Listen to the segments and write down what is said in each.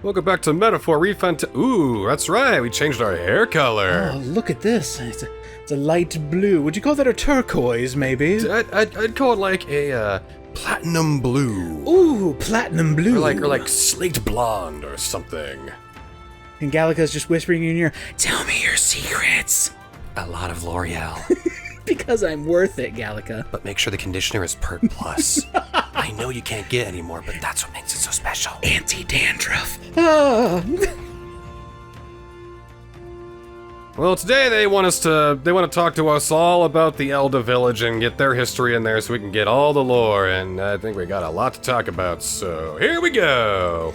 Welcome back to Metaphor Refant. Ooh, that's right. We changed our hair color. Oh, look at this. It's a light blue. Would you call that a turquoise, maybe? I'd call it like a platinum blue. Ooh, platinum blue. Or like slate blonde or something. And Gallica's just whispering in your ear, tell me your secrets. A lot of L'Oreal. Because I'm worth it, Gallica. But make sure the conditioner is Pert Plus. I know you can't get any more, but that's what makes it so special. Anti-dandruff. Ah. Well, today they want to talk to us all about the Elda village and get their history in there so we can get all the lore, and I think we got a lot to talk about, so here we go.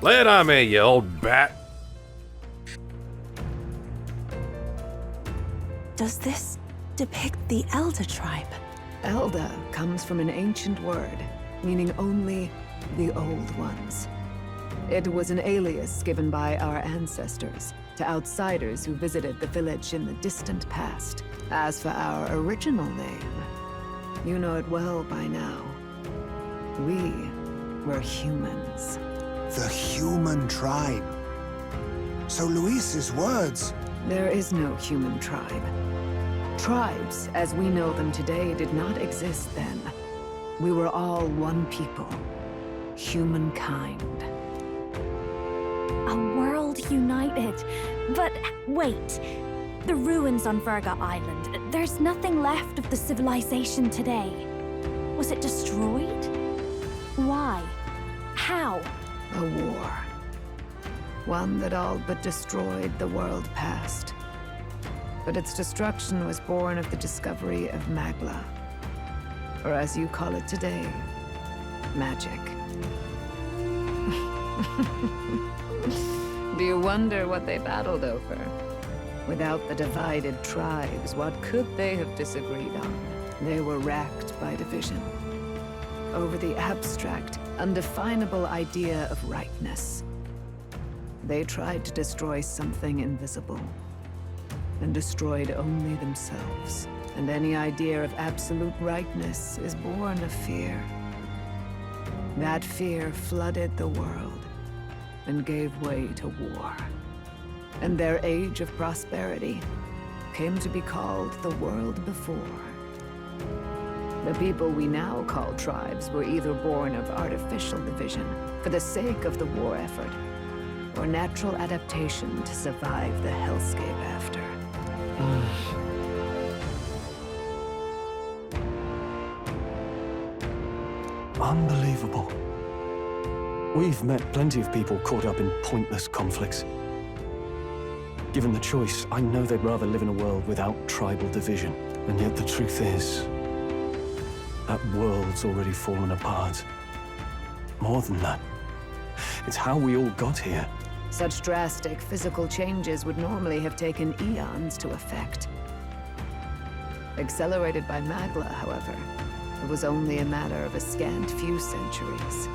Lay it on me, you old bat. Does this depict the Elda tribe? Elda comes from an ancient word, meaning only the old ones. It was an alias given by our ancestors to outsiders who visited the village in the distant past. As for our original name, you know it well by now. We were humans. The human tribe. So Luis's words... There is no human tribe. Tribes, as we know them today, did not exist then. We were all one people. Humankind. A world united. But wait, the ruins on Virga Island, there's nothing left of the civilization today. Was it destroyed? Why? How? A war. One that all but destroyed the world past. But its destruction was born of the discovery of Magla. Or as you call it today, magic. Do you wonder what they battled over? Without the divided tribes, what could they have disagreed on? They were racked by division. Over the abstract, undefinable idea of rightness. They tried to destroy something invisible. And destroyed only themselves. And any idea of absolute rightness is born of fear. That fear flooded the world and gave way to war. And their age of prosperity came to be called the world before. The people we now call tribes were either born of artificial division for the sake of the war effort, or natural adaptation to survive the hellscape after. Unbelievable. We've met plenty of people caught up in pointless conflicts. Given the choice, I know they'd rather live in a world without tribal division. And yet the truth is, that world's already fallen apart. More than that, it's how we all got here. Such drastic physical changes would normally have taken eons to effect. Accelerated by Magla, however, it was only a matter of a scant few centuries.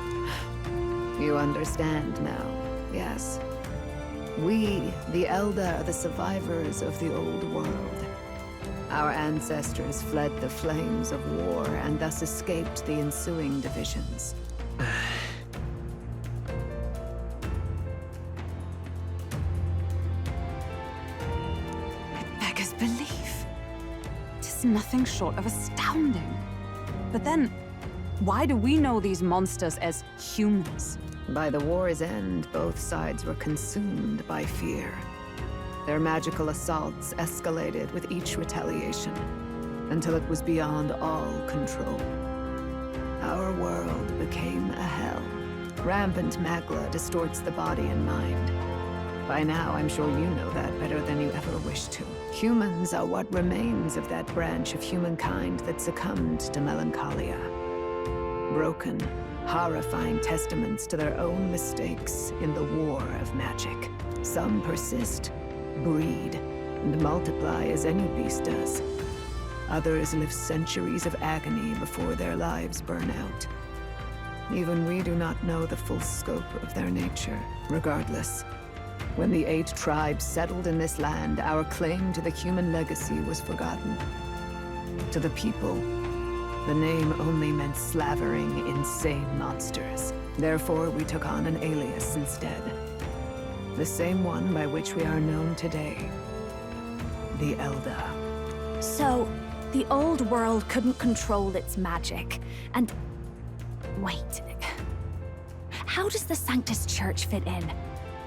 You understand now, yes? We, the Elda, are the survivors of the old world. Our ancestors fled the flames of war and thus escaped the ensuing divisions. Beggars belief. Tis nothing short of astounding. But then, why do we know these monsters as humans? By the war's end, both sides were consumed by fear. Their magical assaults escalated with each retaliation, until it was beyond all control. Our world became a hell. Rampant Magla distorts the body and mind. By now, I'm sure you know that better than you ever wished to. Humans are what remains of that branch of humankind that succumbed to melancholia. Broken, horrifying testaments to their own mistakes in the war of magic. Some persist, breed, and multiply as any beast does. Others live centuries of agony before their lives burn out. Even we do not know the full scope of their nature. Regardless, when the 8 tribes settled in this land, our claim to the human legacy was forgotten. To the people, the name only meant slavering, insane monsters. Therefore, we took on an alias instead. The same one by which we are known today. The Elda. So, the old world couldn't control its magic, and... Wait. How does the Sanctus Church fit in?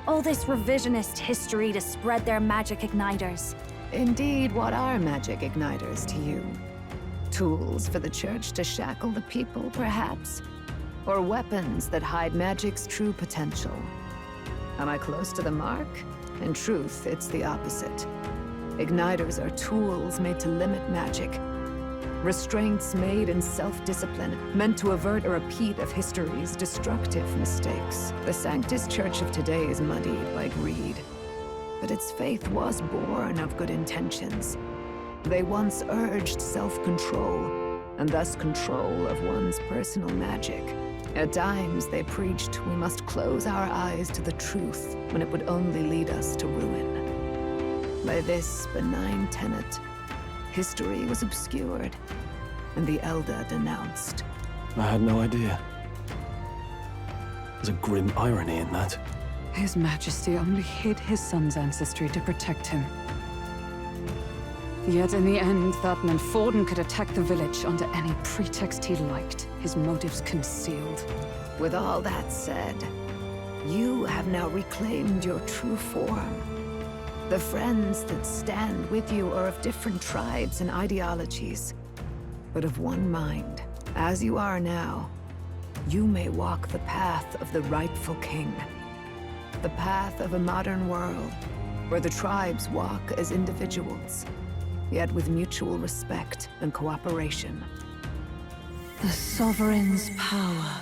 All this revisionist history to spread their magic igniters. Indeed, what are magic igniters to you? Tools for the Church to shackle the people, perhaps? Or weapons that hide magic's true potential? Am I close to the mark? In truth, it's the opposite. Igniters are tools made to limit magic. Restraints made in self-discipline, meant to avert a repeat of history's destructive mistakes. The Sanctus Church of today is muddied by greed. But its faith was born of good intentions. They once urged self-control, and thus control of one's personal magic. At times, they preached we must close our eyes to the truth when it would only lead us to ruin. By this benign tenet, history was obscured, and the Elda denounced. I had no idea. There's a grim irony in that. His Majesty only hid his son's ancestry to protect him. Yet in the end, that meant Forden could attack the village under any pretext he liked, his motives concealed. With all that said, you have now reclaimed your true form. The friends that stand with you are of different tribes and ideologies, but of one mind. As you are now, you may walk the path of the rightful king. The path of a modern world, where the tribes walk as individuals, yet with mutual respect and cooperation. The sovereign's power,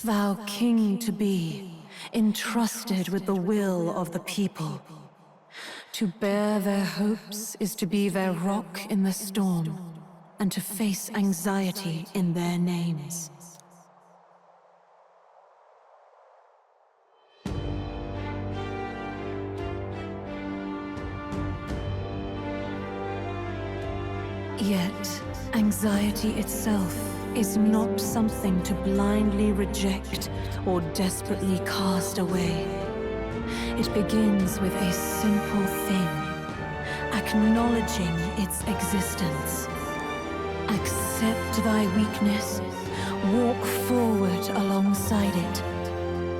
thou king to be, entrusted with the will of the people. To bear their hopes is to be their rock in the storm, and to face anxiety in their names. Yet, anxiety itself is not something to blindly reject or desperately cast away. It begins with a simple thing, acknowledging its existence. Accept thy weakness, walk forward alongside it,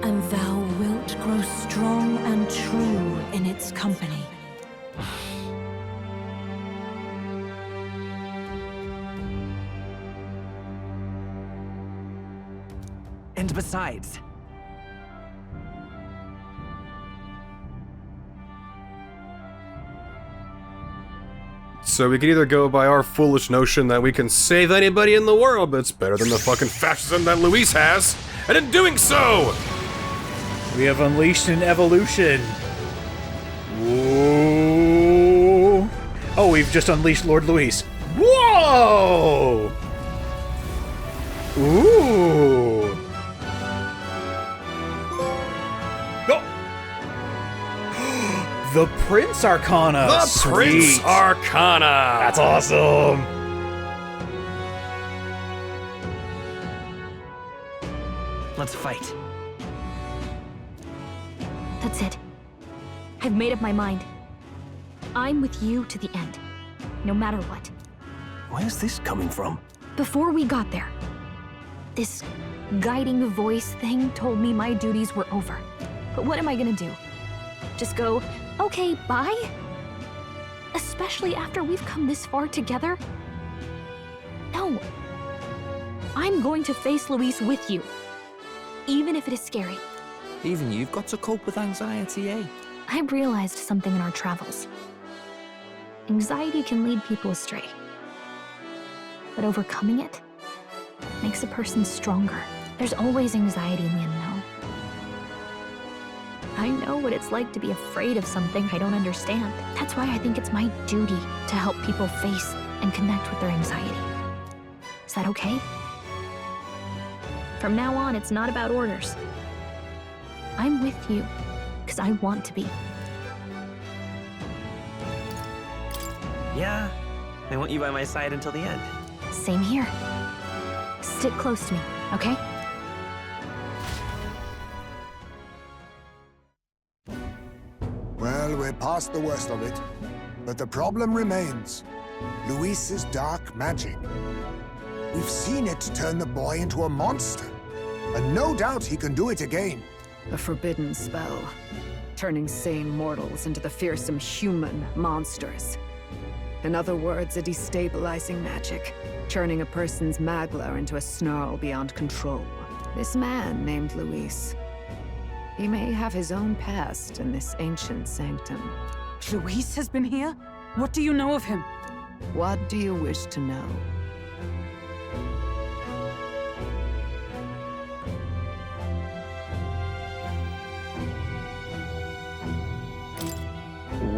and thou wilt grow strong and true in its company. And besides... So we can either go by our foolish notion that we can save anybody in the world, but it's better than the fucking fascism that Luis has, and in doing so, We have unleashed an evolution. Ooh. Oh, we've just unleashed Lord Luis. Whoa! Ooh. Oh. The Prince Arcana. the Sweet. Prince Arcana. That's awesome. let's fight. That's it. I've made up my mind. I'm with you to the end, no matter what. Where's this coming from? Before we got there, this guiding voice thing told me my duties were over. But what am I gonna do? Just go, okay, bye? Especially after we've come this far together? No. I'm going to face Luis with you, even if it is scary. Even you've got to cope with anxiety, eh? I realized something in our travels. Anxiety can lead people astray. But overcoming it makes a person stronger. There's always anxiety in the unknown. I know what it's like to be afraid of something I don't understand. That's why I think it's my duty to help people face and connect with their anxiety. Is that okay? From now on, it's not about orders. I'm with you, because I want to be. Yeah, I want you by my side until the end. Same here. Stick close to me, okay? we're past the worst of it. But the problem remains. Luis's dark magic. We've seen it turn the boy into a monster. And no doubt he can do it again. A forbidden spell, turning sane mortals into the fearsome human monsters. In other words, a destabilizing magic, turning a person's magla into a snarl beyond control. This man named Luis, he may have his own past in this ancient sanctum. Luis has been here? What do you know of him? What do you wish to know?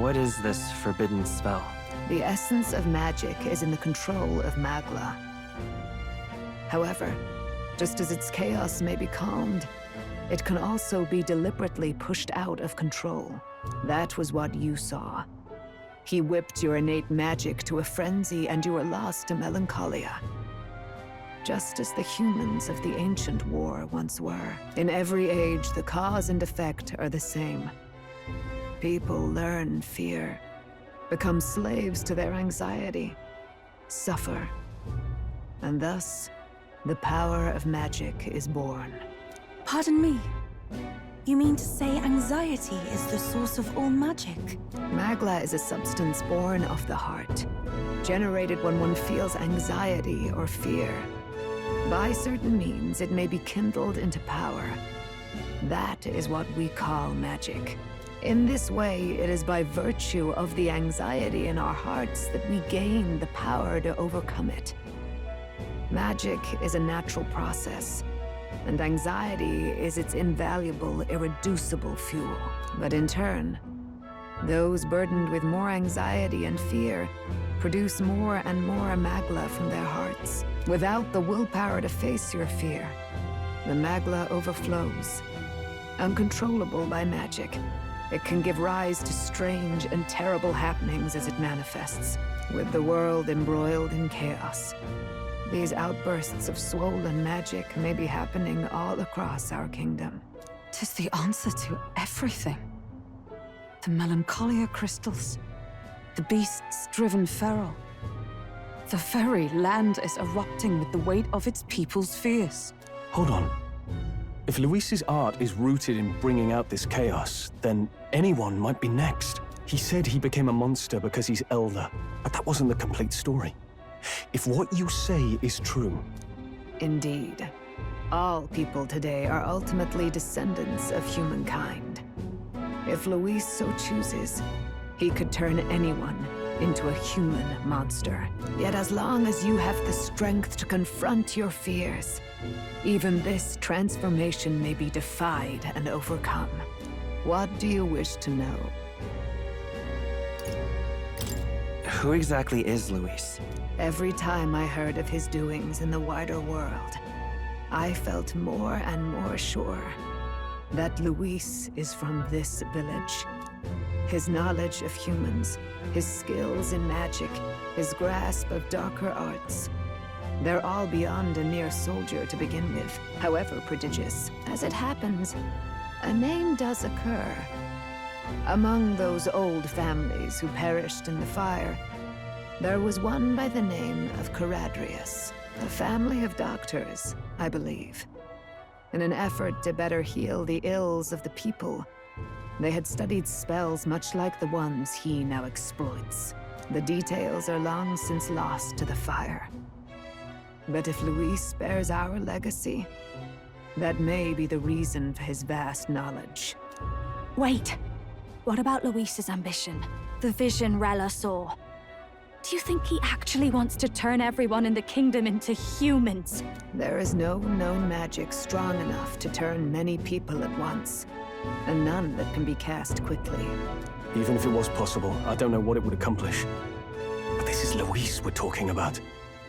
What is this forbidden spell? The essence of magic is in the control of magla. However, just as its chaos may be calmed, it can also be deliberately pushed out of control. That was what you saw. He whipped your innate magic to a frenzy and you were lost to melancholia. Just as the humans of the ancient war once were. In every age, the cause and effect are the same. People learn fear, become slaves to their anxiety, suffer, and thus, the power of magic is born. Pardon me. You mean to say anxiety is the source of all magic? Magla is a substance born of the heart, generated when one feels anxiety or fear. By certain means, it may be kindled into power. That is what we call magic. In this way, it is by virtue of the anxiety in our hearts that we gain the power to overcome it. Magic is a natural process, and anxiety is its invaluable, irreducible fuel. But in turn, those burdened with more anxiety and fear produce more and more magla from their hearts. Without the willpower to face your fear, the magla overflows. Uncontrollable by magic, it can give rise to strange and terrible happenings as it manifests, with the world embroiled in chaos. These outbursts of swollen magic may be happening all across our kingdom. 'Tis the answer to everything. The melancholia crystals, the beasts driven feral. The very land is erupting with the weight of its people's fears. Hold on. If Luis's art is rooted in bringing out this chaos, then anyone might be next. He said he became a monster because he's elder, but that wasn't the complete story. If what you say is true... Indeed. All people today are ultimately descendants of humankind. If Luis so chooses, he could turn anyone into a human monster. Yet as long as you have the strength to confront your fears, even this transformation may be defied and overcome. What do you wish to know? Who exactly is Luis? Every time I heard of his doings in the wider world, I felt more and more sure that Luis is from this village. His knowledge of humans, his skills in magic, his grasp of darker arts, they're all beyond a mere soldier to begin with, however prodigious. As it happens, a name does occur. Among those old families who perished in the fire, there was one by the name of Caradrius, a family of doctors, I believe. In an effort to better heal the ills of the people, they had studied spells much like the ones he now exploits. The details are long since lost to the fire. But if Luis bears our legacy, that may be the reason for his vast knowledge. Wait. What about Luis's ambition? The vision Rella saw? Do you think he actually wants to turn everyone in the kingdom into humans? There is no known magic strong enough to turn many people at once, and none that can be cast quickly. Even if it was possible, I don't know what it would accomplish. But this is Luis we're talking about.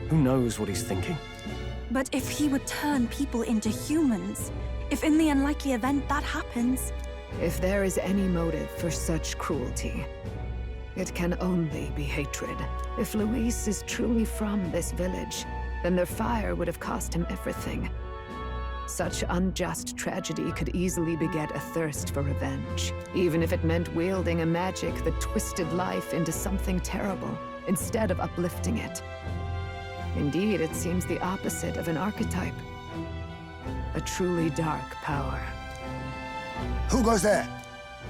Who knows what he's thinking? But if he would turn people into humans, if in the unlikely event that happens... If there is any motive for such cruelty, it can only be hatred. If Luis is truly from this village, then their fire would have cost him everything. Such unjust tragedy could easily beget a thirst for revenge, even if it meant wielding a magic that twisted life into something terrible, instead of uplifting it. Indeed, it seems the opposite of an archetype. A truly dark power. Who goes there?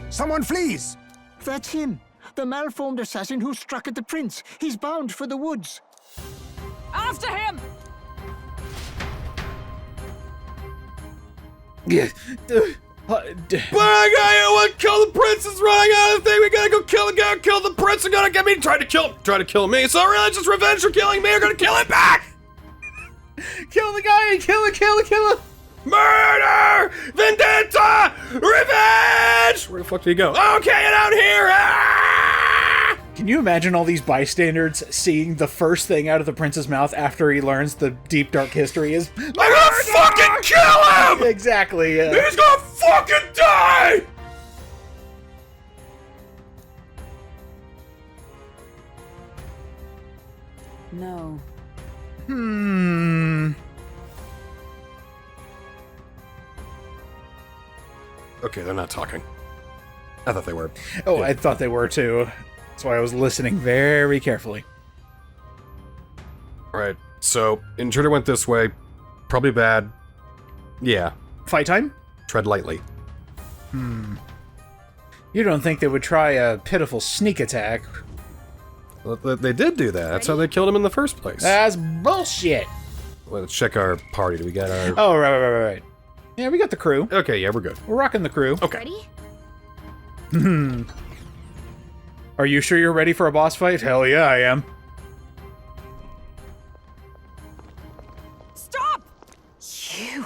Someone flees! That's him. The malformed assassin who struck at the prince. He's bound for the woods. After him! Yeah. But I gotta kill the prince. It's running out of the thing. We gotta go kill the guy. Kill the prince. They're gonna get me. Try to kill me. So really, just revenge for killing me. We're gonna kill him back. Kill the guy! Kill him! Murder! Vendetta! Revenge! Where the fuck did he go? Okay, get out here! Ah! Can you imagine all these bystanders seeing the first thing out of the prince's mouth after he learns the deep, dark history is... I'm gonna fucking kill him! Exactly, yeah. He's gonna fucking die! No. Okay, they're not talking. I thought they were. Oh, yeah. I thought they were too. That's why I was listening very carefully. Alright, so intruder went this way. Probably bad. Yeah. Fight time? Tread lightly. You don't think they would try a pitiful sneak attack? Well, they did do that. That's how they killed him in the first place. That's bullshit! Well, let's check our party. Do we got our... Oh, right. Yeah, we got the crew. Okay, yeah, we're good. We're rocking the crew. Okay. Ready? Are you sure you're ready for a boss fight? Hell yeah, I am. Stop! You.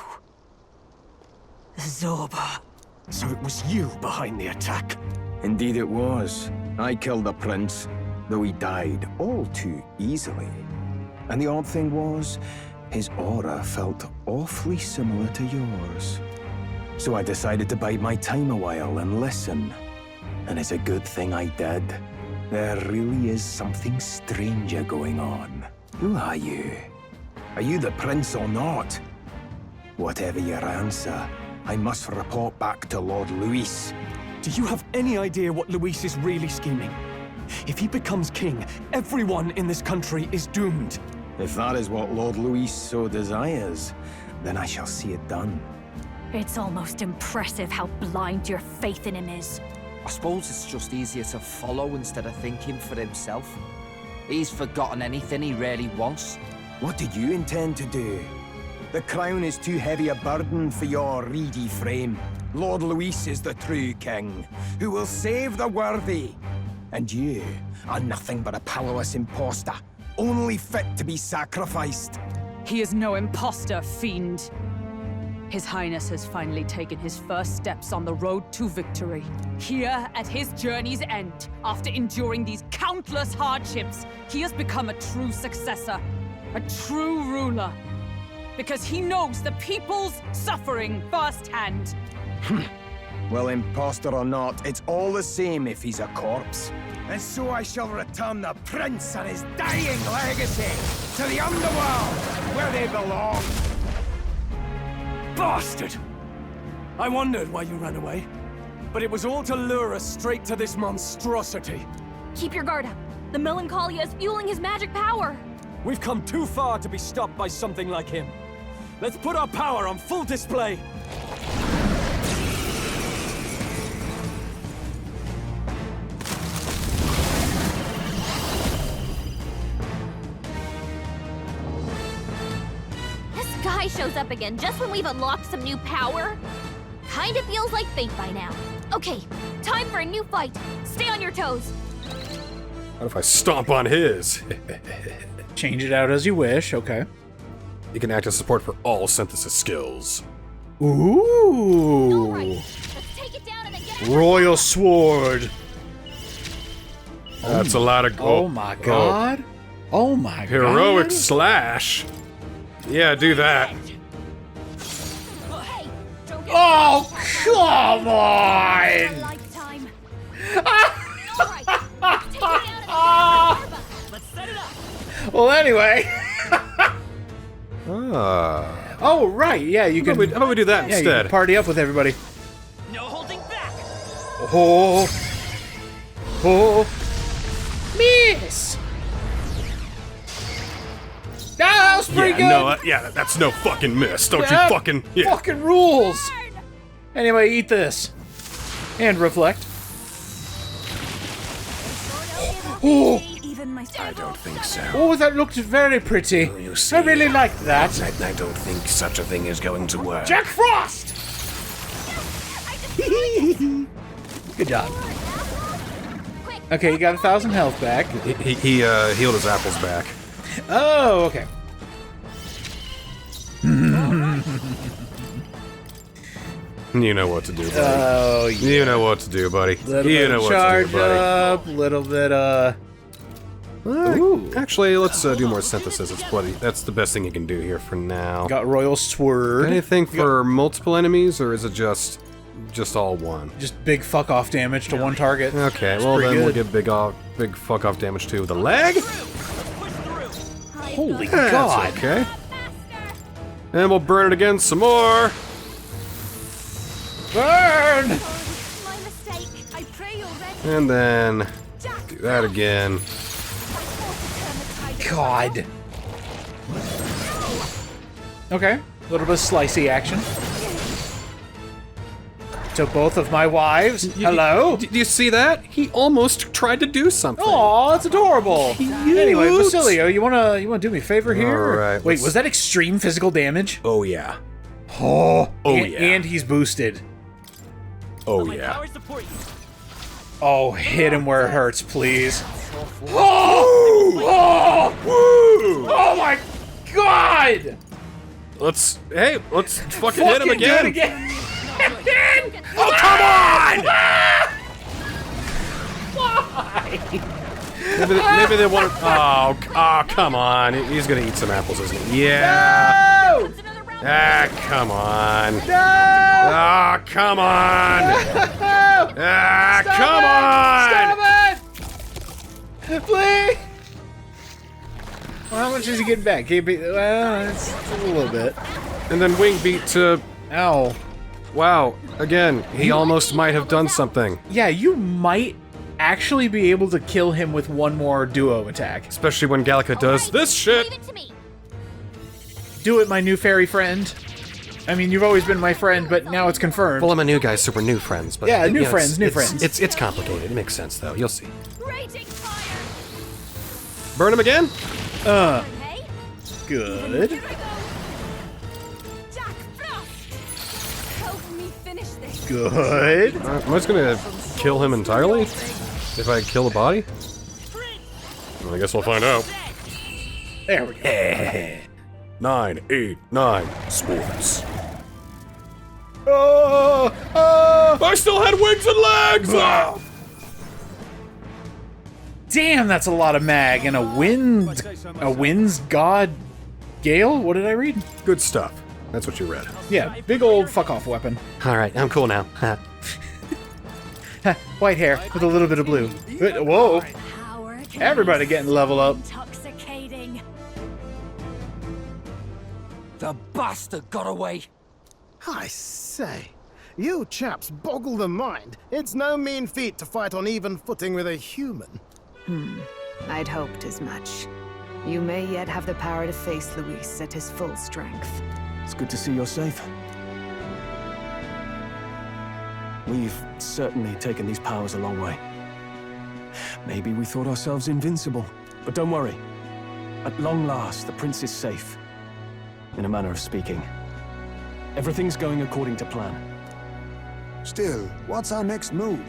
Zorba. So it was you behind the attack? Indeed it was. I killed the prince, though he died all too easily. And the odd thing was, his aura felt awfully similar to yours. So I decided to bide my time a while and listen. And it's a good thing I did. There really is something stranger going on. Who are you? Are you the prince or not? Whatever your answer, I must report back to Lord Luis. Do you have any idea what Luis is really scheming? If he becomes king, everyone in this country is doomed. If that is what Lord Luis so desires, then I shall see it done. It's almost impressive how blind your faith in him is. I suppose it's just easier to follow instead of thinking for himself. He's forgotten anything he really wants. What did you intend to do? The crown is too heavy a burden for your reedy frame. Lord Luis is the true king, who will save the worthy. And you are nothing but a powerless imposter, only fit to be sacrificed. He is no imposter, fiend. His Highness has finally taken his first steps on the road to victory. Here, at his journey's end, after enduring these countless hardships, he has become a true successor, a true ruler. Because he knows the people's suffering firsthand. Well, imposter or not, it's all the same if he's a corpse. And so I shall return the prince and his dying legacy to the underworld, where they belong. Bastard! I wondered why you ran away, but it was all to lure us straight to this monstrosity. Keep your guard up. The Melancholia is fueling his magic power. We've come too far to be stopped by something like him. Let's put our power on full display. Guy shows up again just when we've unlocked some new power. Kinda feels like fate by now. Okay, time for a new fight. Stay on your toes. What if I stomp on his? Change it out as you wish, okay. You can act as support for all synthesis skills. Ooh! Alright, let's take it down and then get Royal Sword! That's a lot of... Oh my god! Oh my god! Heroic slash! Yeah, do that. Hey, don't get Oh, come on! lifetime. Alright, let's take it down and then get let's set it up. Well, anyway. Oh, right. Yeah, you can. How about we do that Yeah, you instead? can party up with everybody. No holding back. Oh. Oh. Miss. That was pretty good. No, that's no fucking miss. Don't That you fucking... Yeah. Fucking rules. Anyway, eat this. And reflect. Oh. I don't think so. Oh, that looked very pretty. You see, I really like that. I don't think such a thing is going to work. Jack Frost! Good job. Okay, you got 1,000 health back. He healed his apples back. Oh, okay. You know what to do, buddy. Oh, yeah. You know what to do, buddy. Little You bit know of what to charge do, buddy. up, little bit, Ooh. Actually, let's do more synthesis. That's the best thing you can do here for now. Got Royal Sword. Anything for multiple enemies, or is it just all one? Just big fuck off damage to one target. Okay, well then we'll give big fuck off damage to the leg. Holy That's God. okay. And we'll burn it again some more. Burn! My mistake. I pray you're ready. And then do that again. God. Okay, a little bit of slicey action. To both of my wives. Hello? Do you see that? He almost tried to do something. Aw, that's adorable. Anyway, Basilio, you wanna do me a favor here? All right, Wait, let's- was that extreme physical damage? Oh yeah. Oh, yeah. And he's boosted. Oh yeah. Oh, hit him where it hurts, please. Oh! Oh! Oh my God! Let's fucking hit him Do again. it again. Oh come on! Why? Maybe they want. Oh come on! He's gonna eat some apples, isn't he? Yeah. No! Ah, come on. No! Ah, come on. Ah, come on. Stop it! Please! Well, how much is he getting back? Well, it's a little bit. And then wing beat to. Ow. Wow. Again, he almost might have done something. Yeah, you might actually be able to kill him with one more duo attack. Especially when Gallica does this shit. Leave it to me. Do it, my new fairy friend. I mean, you've always been my friend, but now it's confirmed. Well, I'm a new guy, so we're new friends. But Yeah, new you know, friends, new it's- friends. It's complicated. It makes sense, though. You'll see. Raging fire. Burn him again? Okay. Good. Here we go. Jack Frost. Help me finish this. Good. Am I just gonna kill him entirely? If I kill the body? Well, I guess we'll find out. There we go. 9, 8, 9. Sports. I still had wings and legs! Ah! Damn, that's a lot of mag and a wind's god gale? What did I read? Good stuff. That's what you read. Yeah, big old fuck off weapon. Alright, I'm cool now. White hair with a little bit of blue. Whoa. Power can Everybody be getting level up. intoxicating. The bastard got away. I say, you chaps boggle the mind. It's no mean feat to fight on even footing with a human. I'd hoped as much. You may yet have the power to face Luis at his full strength. It's good to see you're safe. We've certainly taken these powers a long way. Maybe we thought ourselves invincible, but don't worry. At long last, the prince is safe. In a manner of speaking. Everything's going according to plan. Still, what's our next move?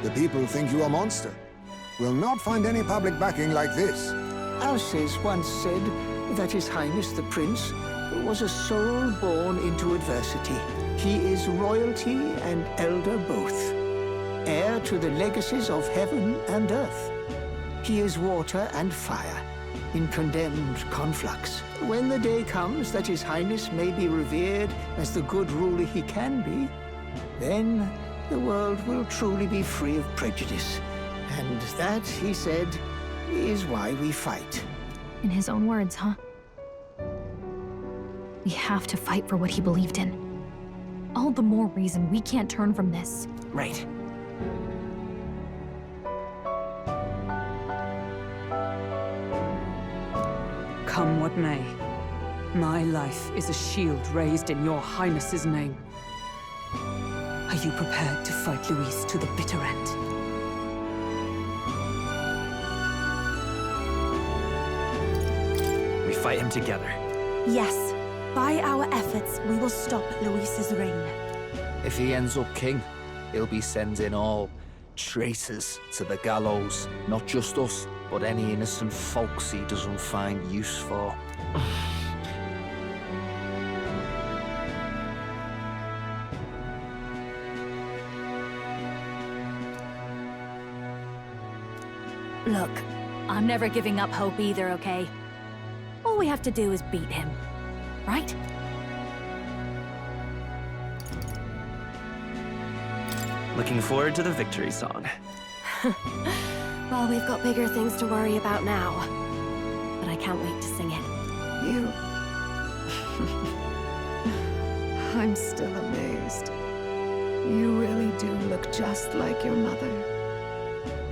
The people think you a monster. We'll not find any public backing like this. Alces once said that His Highness the Prince was a soul born into adversity. He is royalty and elder both, heir to the legacies of heaven and earth. He is water and fire, in condemned conflux. When the day comes that His Highness may be revered as the good ruler he can be, then the world will truly be free of prejudice. And that, he said, is why we fight. In his own words, huh? We have to fight for what he believed in. All the more reason we can't turn from this. Right. Come what may, my life is a shield raised in your highness's name. Are you prepared to fight Luis to the bitter end? We fight him together. Yes. By our efforts, we will stop Luis's reign. If he ends up king, he'll be sending all traitors to the gallows. Not just us, but any innocent folks he doesn't find use for. Look, I'm never giving up hope either, okay? All we have to do is beat him, right? Looking forward to the victory song. Well, we've got bigger things to worry about now. But I can't wait to sing it. You... I'm still amazed. You really do look just like your mother.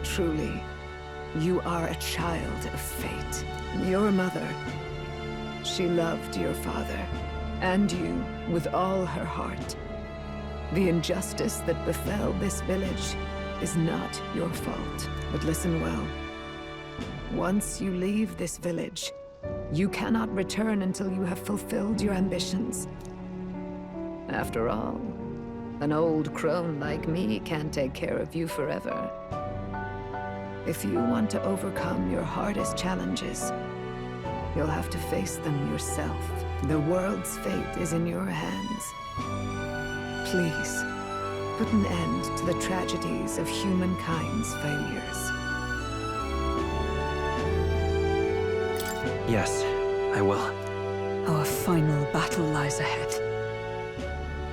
Truly, you are a child of fate. Your mother, she loved your father, and you with all her heart. The injustice that befell this village is not your fault. But listen well. Once you leave this village, you cannot return until you have fulfilled your ambitions. After all, an old crone like me can't take care of you forever. If you want to overcome your hardest challenges, you'll have to face them yourself. The world's fate is in your hands. Please, put an end to the tragedies of humankind's failures. Yes, I will. Our final battle lies ahead.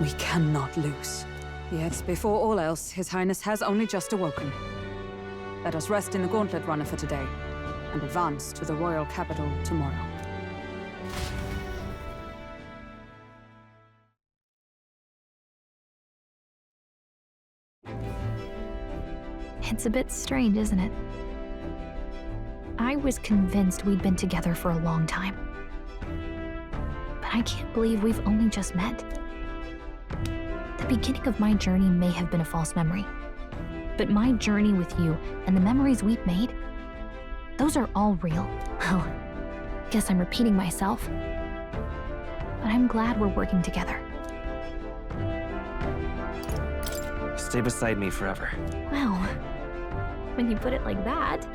We cannot lose. Yet, before all else, His Highness has only just awoken. Let us rest in the Gauntlet Runner for today, and advance to the royal capital tomorrow. It's a bit strange, isn't it? I was convinced we'd been together for a long time. But I can't believe we've only just met. The beginning of my journey may have been a false memory. But my journey with you and the memories we've made, those are all real. Well, guess I'm repeating myself. But I'm glad we're working together. Stay beside me forever. Well, when you put it like that,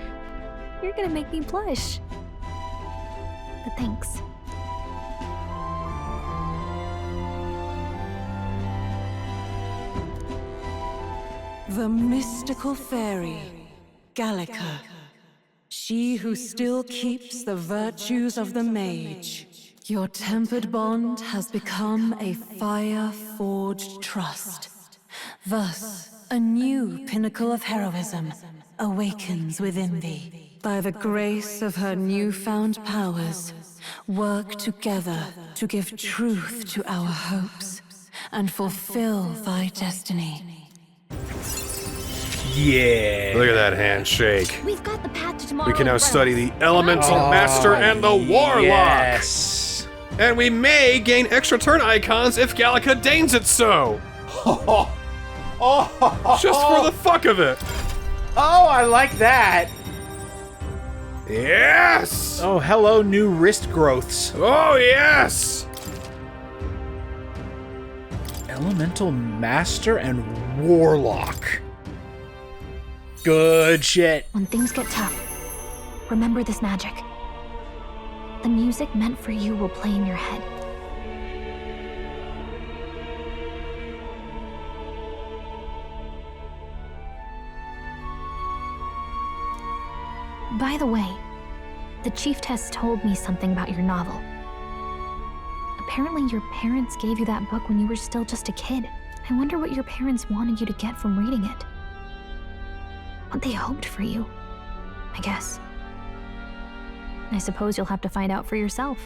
you're gonna make me blush. But thanks. The mystical fairy, Gallica. She who still keeps the virtues of the mage. Your tempered bond has become a fire-forged trust. Thus, a new pinnacle of heroism awakens within thee. By the grace of her newfound powers, work together to give truth to our hopes and fulfill thy destiny. Yeah. Look at that handshake. We've got the path to tomorrow. We can now study the Elemental Master and the Warlock. Yes. And we may gain extra turn icons if Gallica deigns it so. Just for the fuck of it. Oh, I like that. Yes. Oh, hello, new wrist growths. Oh, yes. Elemental Master and Warlock. Good shit. When things get tough, remember this magic. The music meant for you will play in your head. By the way, the Chiefess told me something about your novel. Apparently your parents gave you that book when you were still just a kid. I wonder what your parents wanted you to get from reading it. What they hoped for you, I guess. I suppose you'll have to find out for yourself.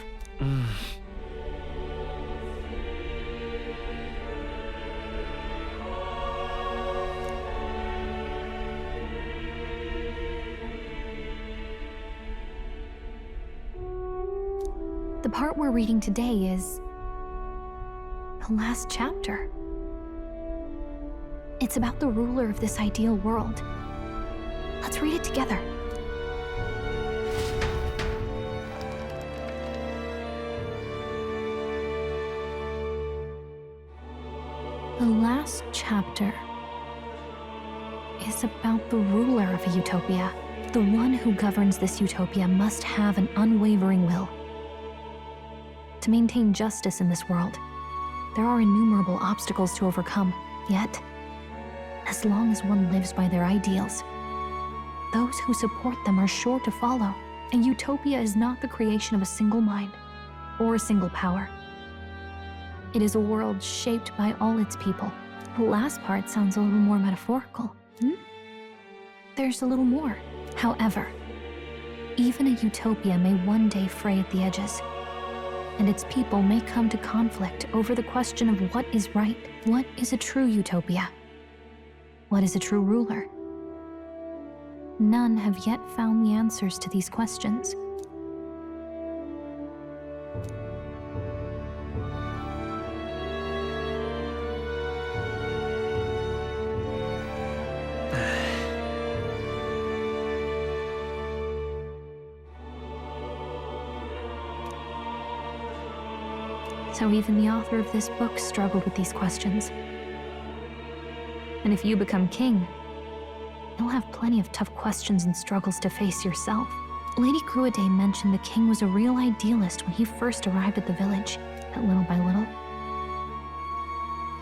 The part we're reading today is the last chapter. It's about the ruler of this ideal world. Let's read it together. The last chapter is about the ruler of a utopia. The one who governs this utopia must have an unwavering will. To maintain justice in this world, there are innumerable obstacles to overcome. Yet, as long as one lives by their ideals, those who support them are sure to follow. A utopia is not the creation of a single mind or a single power. It is a world shaped by all its people. The last part sounds a little more metaphorical. There's a little more. However, even a utopia may one day fray at the edges, and its people may come to conflict over the question of what is right. What is a true utopia? What is a true ruler? None have yet found the answers to these questions. So even the author of this book struggled with these questions. And if you become king, you'll have plenty of tough questions and struggles to face yourself. Lady Gruaday mentioned the king was a real idealist when he first arrived at the village, but little by little,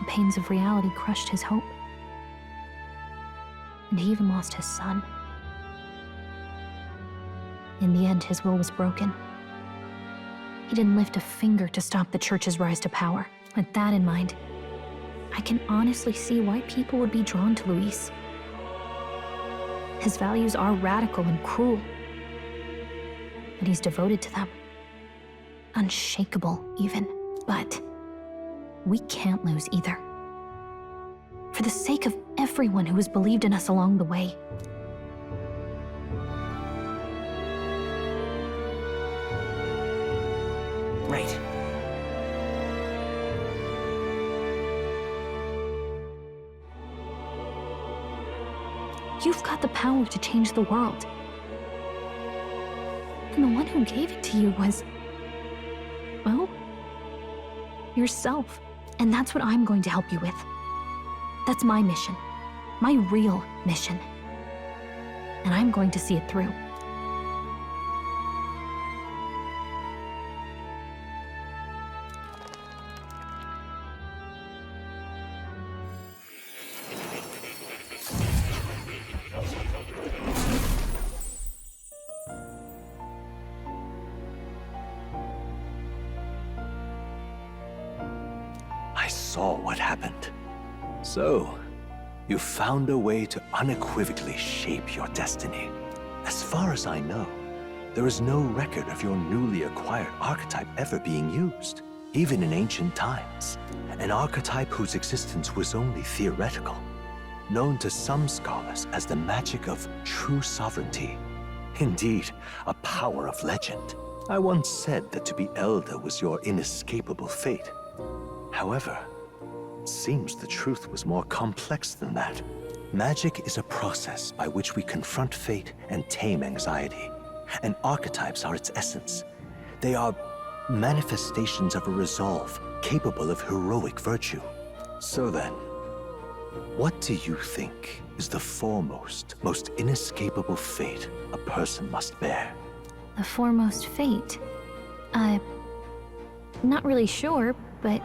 the pains of reality crushed his hope. And he even lost his son. In the end, his will was broken. He didn't lift a finger to stop the church's rise to power. With that in mind, I can honestly see why people would be drawn to Luis. His values are radical and cruel, but he's devoted to them. Unshakable, even. But we can't lose either. For the sake of everyone who has believed in us along the way. Right. You've got the power to change the world. And the one who gave it to you was, well, yourself. And that's what I'm going to help you with. That's my mission. My real mission. And I'm going to see it through. I saw what happened. So, you found a way to unequivocally shape your destiny. As far as I know, there is no record of your newly acquired archetype ever being used, even in ancient times. An archetype whose existence was only theoretical, known to some scholars as the magic of true sovereignty. Indeed, a power of legend. I once said that to be elder was your inescapable fate. However, it seems the truth was more complex than that. Magic is a process by which we confront fate and tame anxiety, and archetypes are its essence. They are manifestations of a resolve capable of heroic virtue. So then, what do you think is the foremost, most inescapable fate a person must bear? The foremost fate? Not really sure, but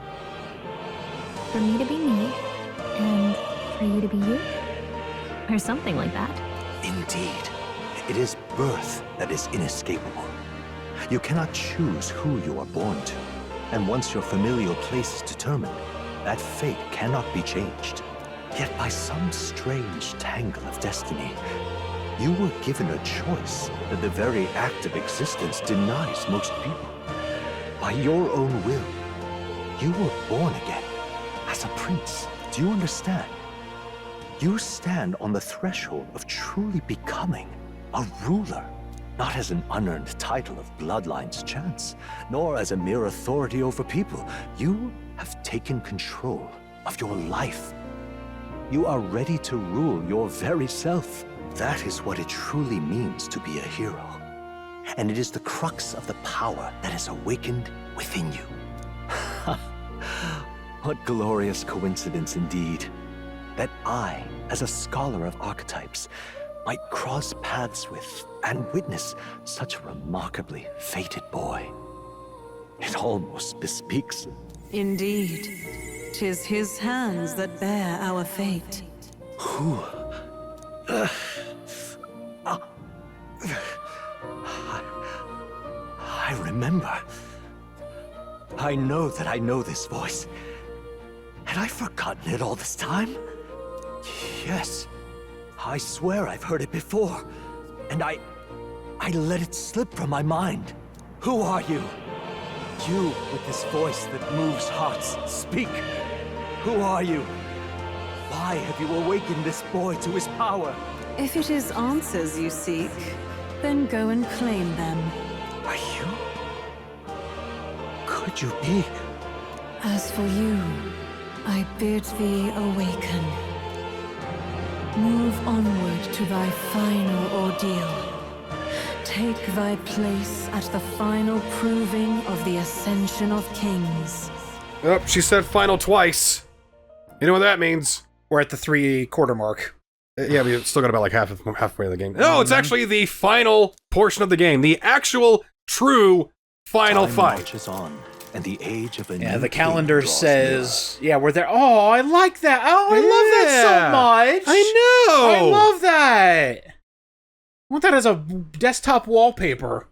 for me to be me, and for you to be you? Or something like that. Indeed. It is birth that is inescapable. You cannot choose who you are born to, and once your familial place is determined, that fate cannot be changed. Yet by some strange tangle of destiny, you were given a choice that the very act of existence denies most people. By your own will, you were born again as a prince. Do you understand? You stand on the threshold of truly becoming a ruler. not as an unearned title of bloodline's chance, nor as a mere authority over people. You have taken control of your life. You are ready to rule your very self. That is what it truly means to be a hero. And it is the crux of the power that is awakened within you. What glorious coincidence indeed, that I, as a scholar of archetypes, might cross paths with and witness such a remarkably fated boy. It almost bespeaks. Indeed, 'tis his hands that bear our fate. Who? I remember. I know that I know this voice. Had I forgotten it all this time? Yes. I swear I've heard it before. And I let it slip from my mind. Who are you? You with this voice that moves hearts. Speak. Who are you? Why have you awakened this boy to his power? If it is answers you seek, then go and claim them. Are you? Could you be? As for you, I bid thee awaken. Move onward to thy final ordeal. Take thy place at the final proving of the ascension of kings. Oh, she said final twice. You know what that means? We're at the 3/4 mark. Yeah, we still got about like halfway of the game. No, it's actually the final portion of the game. The actual, true final fight. Marches on, and the age of a Yeah, new the king calendar draws says, yeah, we're there. Oh, I like that. Oh, I love that so much. I know. I love that. I want that as a desktop wallpaper.